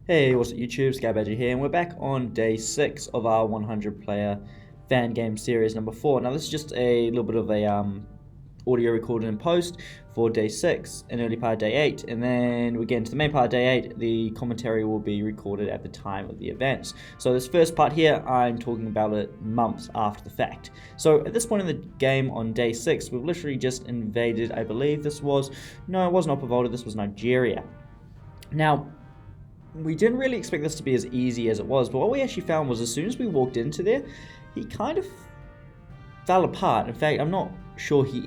Hey, what's up YouTube, Skybadger here, and we're back on day 6 of our 100 player fan game series number 4. Now this is just a little bit of a audio recorded in post for day 6, an early part of day 8, and then we get into the main part of day 8, the commentary will be recorded at the time of the events. So this first part here, I'm talking about it months after the fact. So at this point in the game on day 6, we've literally just invaded, I believe this was, no it wasn't Opvolta, this was Nigeria. Now, we didn't really expect this to be as easy as it was, but what we actually found was as soon as we walked into there, he kind of fell apart. In fact, I'm not sure he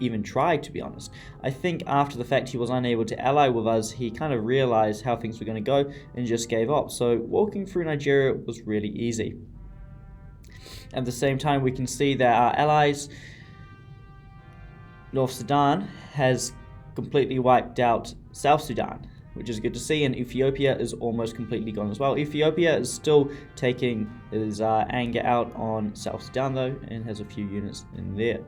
even tried, to be honest. I think after the fact he was unable to ally with us, he kind of realized how things were going to go and just gave up. So walking through Nigeria was really easy. At the same time, we can see that our allies, North Sudan, has completely wiped out South Sudan, which is good to see, and Ethiopia is almost completely gone as well. Ethiopia is still taking his anger out on South Sudan though, and has a few units in there.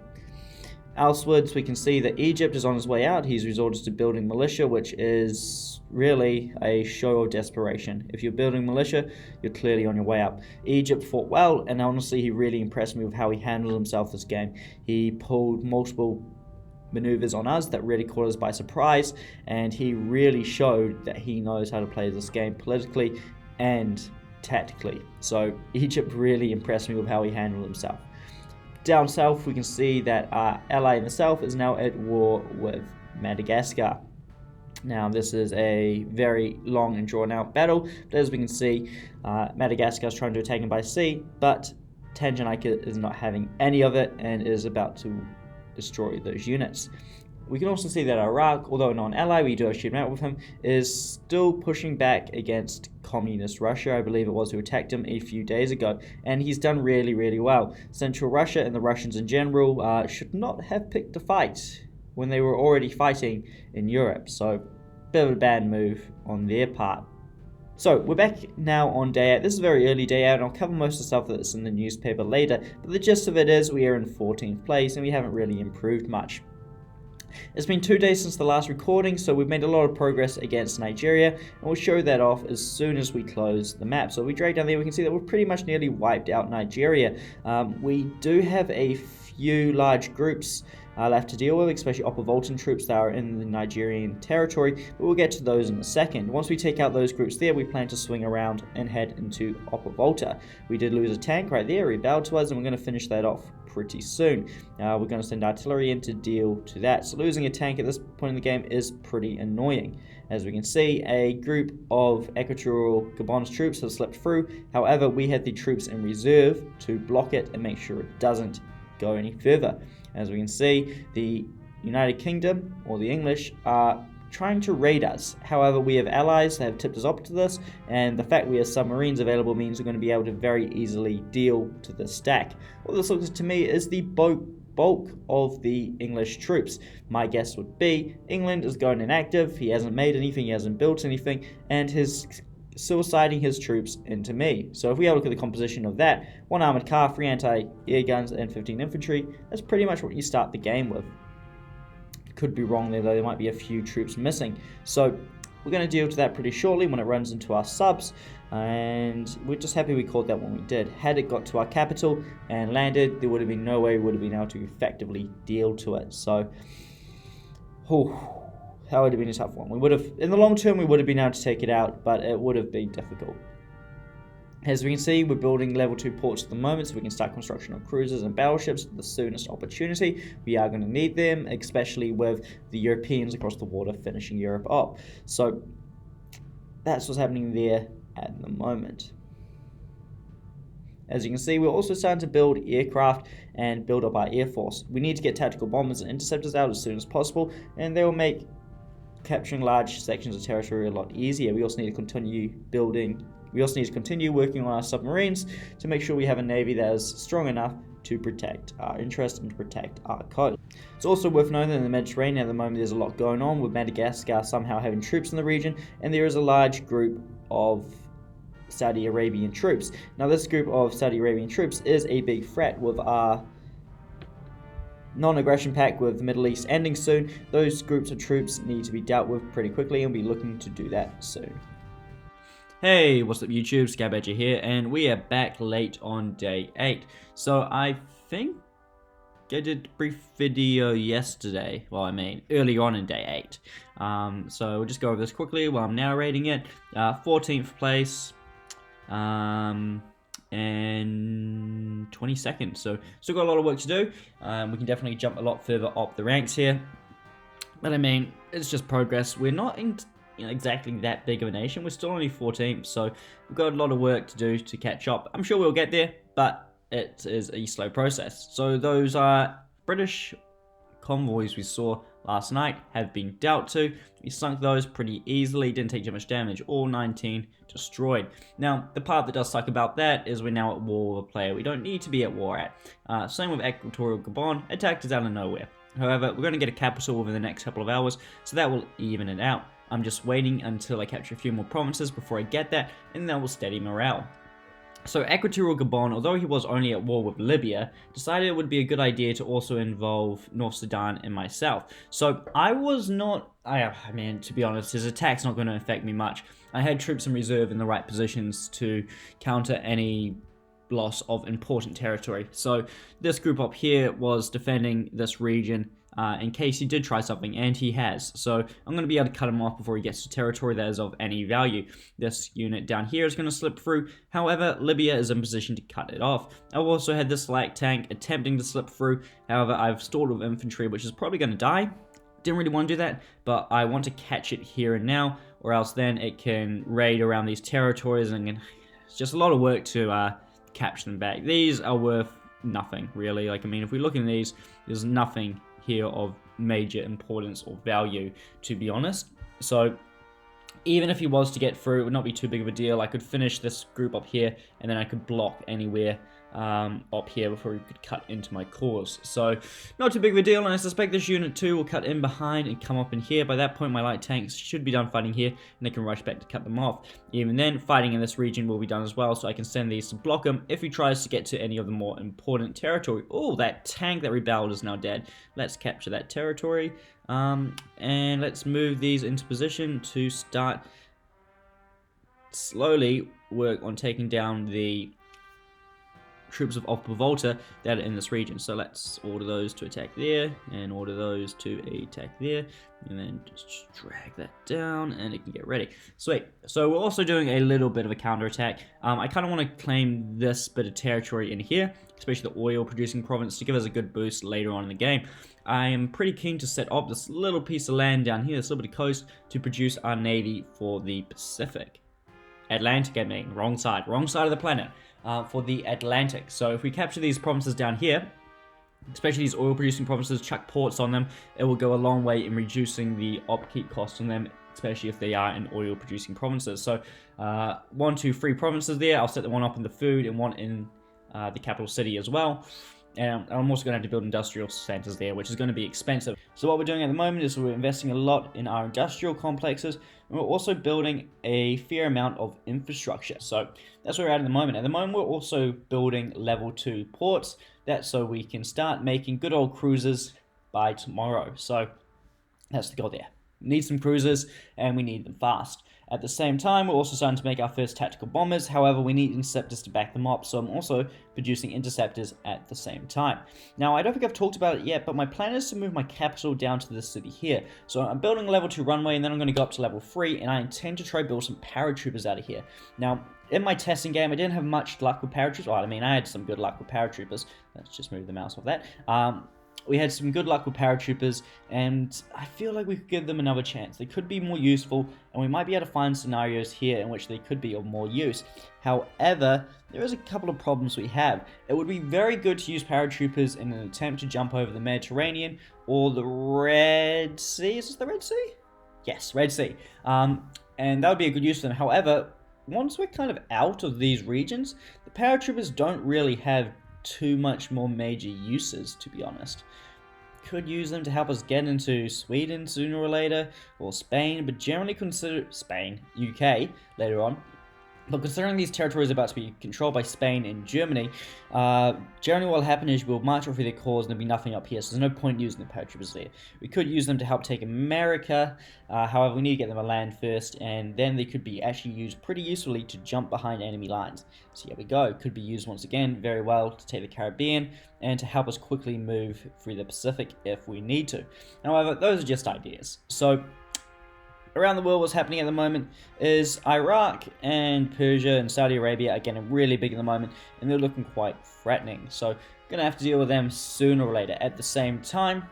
Elsewhere, we can see that Egypt is on his way out. He's resorted to building militia, which is really a show of desperation. If you're building militia, you're clearly on your way out. Egypt fought well, and honestly, he really impressed me with how he handled himself this game. He pulled multiple maneuvers on us that really caught us by surprise, and he really showed that he knows how to play this game politically and tactically. So Egypt really impressed me with how he handled himself. Down south, we can see that our ally in the south is now at war with Madagascar. Now this is a very long and drawn out battle, but as we can see, Madagascar is trying to attack him by sea, but Tanganyika is not having any of it and is about to destroy those units. We can also see that Iraq, although not an ally, we do have a shooting out with him, is still pushing back against communist Russia, I believe it was, who attacked him a few days ago, and he's done really well. Central Russia and the Russians in general should not have picked a fight when they were already fighting in Europe, so bit of a bad move on their part. So we're back now on day 8. This is a very early day out, and I'll cover most of the stuff that's in the newspaper later, but the gist of it is we are in 14th place and we haven't really improved much. It's been 2 days since the last recording, so we've made a lot of progress against Nigeria, and we'll show that off as soon as we close the map. So we drag down there, we can see that we've pretty much nearly wiped out Nigeria. We do have a few large groups left to deal with, especially Opvoltan troops that are in the Nigerian territory, but we'll get to those in a second. Once we take out those groups there, we plan to swing around and head into Opvolta. We did lose a tank right there, rebelled to us, and we're going to finish that off pretty soon. We're going to send artillery in to deal to that, so losing a tank at this point in the game is pretty annoying. As we can see, a group of Equatorial Gabon's troops have slipped through. However, we had the troops in reserve to block it and make sure it doesn't go any further. As we can see, the United Kingdom, or the English, are trying to raid us. However, we have allies that have tipped us up to this, and the fact we have submarines available means we're going to be able to very easily deal to this stack. What this looks to me is the bulk of the English troops. My guess would be England is going inactive, he hasn't made anything, he hasn't built anything, and his suiciding his troops into me. So if we have a look at the composition of that, 1 armored car, 3 anti-air guns, and 15 infantry, that's pretty much what you start the game with. Could be wrong there though, there might be a few troops missing. So we're going to deal to that pretty shortly when it runs into our subs, and we're just happy we caught that when we did. Had it got to our capital and landed, there would have been no way we would have been able to effectively deal to it. So, that would have been a tough one. We would have, in the long term, we would have been able to take it out, but it would have been difficult. As we can see, we're building level 2 ports at the moment, so we can start construction of cruisers and battleships at the soonest opportunity. We are going to need them, especially with the Europeans across the water finishing Europe up. So that's what's happening there at the moment. As you can see, we're also starting to build aircraft and build up our air force. We need to get tactical bombers and interceptors out as soon as possible, and they will make capturing large sections of territory a lot easier. We also need to continue working on our submarines to make sure we have a navy that is strong enough to protect our interests and to protect our coast. It's also worth noting that in the Mediterranean at the moment there's a lot going on, with Madagascar somehow having troops in the region, and there is a large group of Saudi Arabian troops. Now this group of Saudi Arabian troops is a big threat with our non-aggression pact with the Middle East ending soon. Those groups of troops need to be dealt with pretty quickly, and we'll be looking to do that soon. Hey, what's up YouTube, Scabadger here, and we are back late on day 8. So I think I did a brief video yesterday, well I mean early on in day 8. So we'll just go over this quickly while I'm narrating it. 14th place, and 22nd, so still got a lot of work to do. We can definitely jump a lot further up the ranks here. But I mean, it's just progress. We're not in exactly that big of a nation. We're still only 14th, so we've got a lot of work to do to catch up. I'm sure we'll get there, but it is a slow process. So those British convoys we saw last night have been dealt to. We sunk those pretty easily, didn't take too much damage, all 19 destroyed. Now, the part that does suck about that is we're now at war with a player we don't need to be at war at. Same with Equatorial Gabon, attacked us out of nowhere. However, we're going to get a capital within the next couple of hours, so that will even it out. I'm just waiting until I capture a few more provinces before I get that, and that will steady morale. So Equatorial Gabon, although he was only at war with Libya, decided it would be a good idea to also involve North Sudan and myself. So I was not, I mean, to be honest, his attack's not going to affect me much. I had troops in reserve in the right positions to counter any loss of important territory. So this group up here was defending this region in case he did try something, and he has. So I'm going to be able to cut him off before he gets to territory that is of any value. This unit down here is going to slip through. However, Libya is in position to cut it off. I've also had this light tank attempting to slip through. However, I've stalled with infantry, which is probably going to die. Didn't really want to do that, but I want to catch it here and now, or else then it can raid around these territories, and it's just a lot of work to capture them back. These are worth nothing, really. Like, I mean, if we look in these, there's nothing here of major importance or value, to be honest. So even if he was to get through, it would not be too big of a deal. I could finish this group up here, and then I could block anywhere up here before he could cut into my cause. So not too big of a deal, and I suspect this unit 2 will cut in behind and come up in here. By that point, my light tanks should be done fighting here, and they can rush back to cut them off. Even then, fighting in this region will be done as well, so I can send these to block him if he tries to get to any of the more important territory. Oh, that tank that rebelled is now dead. Let's capture that territory, and let's move these into position to start slowly work on taking down the troops of Upper Volta that are in this region. So let's order those to attack there, and order those to attack there, and then just drag that down, and it can get ready. Sweet. So we're also doing a little bit of a counterattack. I kind of want to claim this bit of territory in here, especially the oil producing province, to give us a good boost later on in the game. I am pretty keen to set up this little piece of land down here, this little bit of coast, to produce our navy for the Pacific. Atlantic, I mean, wrong side of the planet. For the Atlantic. So if we capture these provinces down here, especially these oil producing provinces, chuck ports on them, it will go a long way in reducing the upkeep costs on them, especially if they are in oil producing provinces. So 1, 2, 3 provinces there. I'll set the one up in the food and one in the capital city as well. And I'm also going to have to build industrial centers there, which is going to be expensive. So what we're doing at the moment is we're investing a lot in our industrial complexes, and we're also building a fair amount of infrastructure. So that's where we're at the moment. At the moment, we're also building level 2 ports. That's so we can start making good old cruisers by tomorrow. So that's the goal there. We need some cruisers, and we need them fast. At the same time, we're also starting to make our first tactical bombers. However, we need interceptors to back them up, so I'm also producing interceptors at the same time. Now, I don't think I've talked about it yet, but my plan is to move my capital down to this city here. So I'm building a level 2 runway, and then I'm going to go up to level 3, and I intend to try to build some paratroopers out of here. Now, in my testing game, I didn't have much luck with paratroopers. Well, I mean, I had some good luck with paratroopers. Let's just move the mouse off that. We had some good luck with paratroopers, and I feel like we could give them another chance. They could be more useful, and we might be able to find scenarios here in which they could be of more use. However, there is a couple of problems we have. It would be very good to use paratroopers in an attempt to jump over the Mediterranean or the Red Sea. Is this the Red Sea? Yes, Red Sea. And that would be a good use for them. However, once we're kind of out of these regions, the paratroopers don't really have too much more major uses, to be honest. Could use them to help us get into Sweden sooner or later, or Spain, but generally consider Spain, UK later on. But considering these territories are about to be controlled by Spain and Germany, generally what will happen is we'll march off with their cause and there'll be nothing up here, so there's no point using the paratroopers there. We could use them to help take America, however we need to get them a land first, and then they could be actually used pretty usefully to jump behind enemy lines. So here we go, could be used once again very well to take the Caribbean, and to help us quickly move through the Pacific if we need to. However, those are just ideas. So around the world, what's happening at the moment is Iraq and Persia and Saudi Arabia are getting really big at the moment, and they're looking quite threatening. So, gonna have to deal with them sooner or later. At the same time,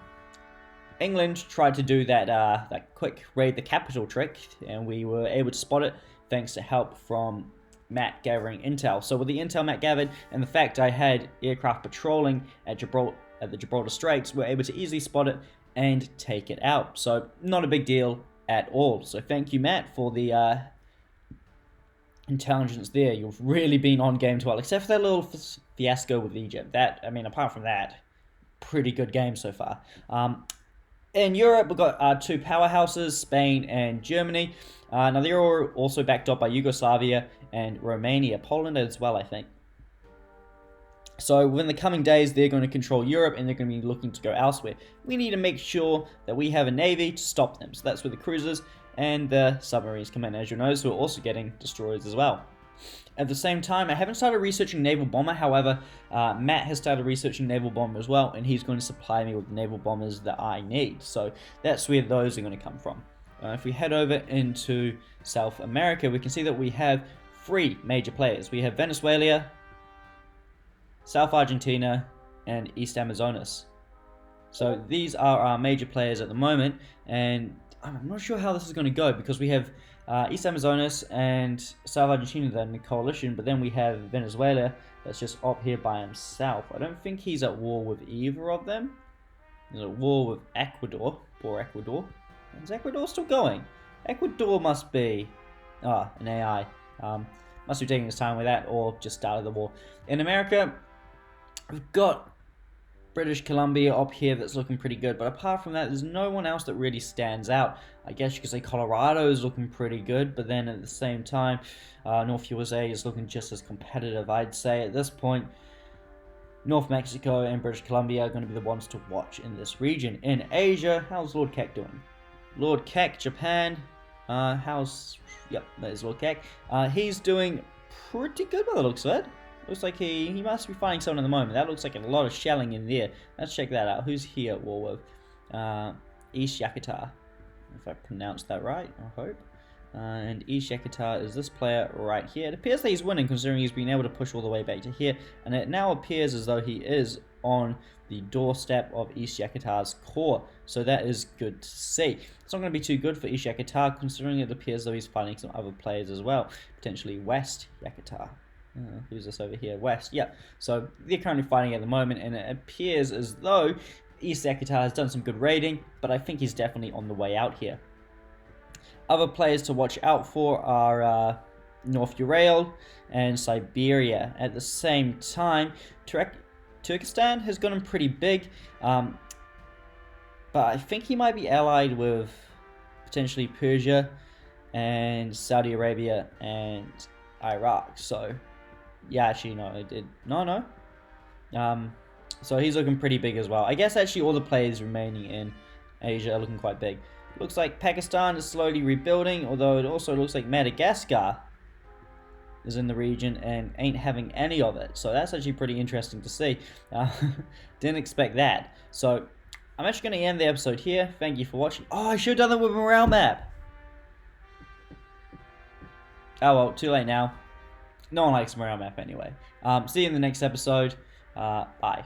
England tried to do that quick raid the capital trick, and we were able to spot it thanks to help from Matt gathering intel. So with the intel Matt gathered, and the fact I had aircraft patrolling at the Gibraltar Straits, we're able to easily spot it and take it out. So not a big deal at all. So thank you, Matt, for the intelligence there. You've really been on game to well, except for that little fiasco with Egypt. Apart from that, pretty good game so far. In Europe, we've got two powerhouses, Spain and Germany. Now they're also backed up by Yugoslavia and Romania, Poland as well, I think. So within the coming days, they're going to control Europe and they're going to be looking to go elsewhere. We need to make sure that we have a navy to stop them. So that's where the cruisers and the submarines come in. As you know, so we're also getting destroyers as well. At the same time, I haven't started researching naval bomber. However, Matt has started researching naval bomber as well, and he's going to supply me with the naval bombers that I need. So that's where those are going to come from. If we head over into South America, we can see that we have three major players. We have Venezuela, South Argentina, and East Amazonas. So these are our major players at the moment, and I'm not sure how this is going to go because we have East Amazonas and South Argentina that are in the coalition, but then we have Venezuela that's just up here by himself. I don't think he's at war with either of them. He's at war with Ecuador. Poor Ecuador. Is Ecuador still going? Ecuador must be an AI. Must be taking his time with that, or just started the war. In America, we've got British Columbia up here that's looking pretty good, but apart from that, there's no one else that really stands out. I guess you could say Colorado is looking pretty good, but then at the same time, North USA is looking just as competitive. I'd say at this point, North Mexico and British Columbia are going to be the ones to watch in this region. In Asia, how's Lord Keck doing? Lord Keck, Japan, yep, that is Lord Keck. He's doing pretty good by the looks of it. Looks like he must be finding someone at the moment. That looks like a lot of shelling in there. Let's check that out. Who's here at war with? East Yakutat. If I pronounced that right, I hope. And East Yakutat is this player right here. It appears that he's winning considering he's been able to push all the way back to here. And it now appears as though he is on the doorstep of East Yakutat's core. So that is good to see. It's not going to be too good for East Yakutat considering it appears as though he's fighting some other players as well. Potentially West Yakutat. Who's this over here? West. Yep. So they're currently fighting at the moment, and it appears as though East Yakutat has done some good raiding, but I think he's definitely on the way out here. Other players to watch out for are North Ural and Siberia. At the same time, Turkestan has gotten pretty big, but I think he might be allied with potentially Persia and Saudi Arabia and Iraq. So yeah, actually no, it did no. So he's looking pretty big as well. I guess actually all the players remaining in Asia are looking quite big. Looks like Pakistan is slowly rebuilding, although it also looks like Madagascar is in the region and ain't having any of it. So that's actually pretty interesting to see. Didn't expect that. So I'm actually going to end the episode here. Thank you for watching. Oh, I should have done that with a morale map. Oh well, too late now. No one likes morale map anyway. See you in the next episode. Bye.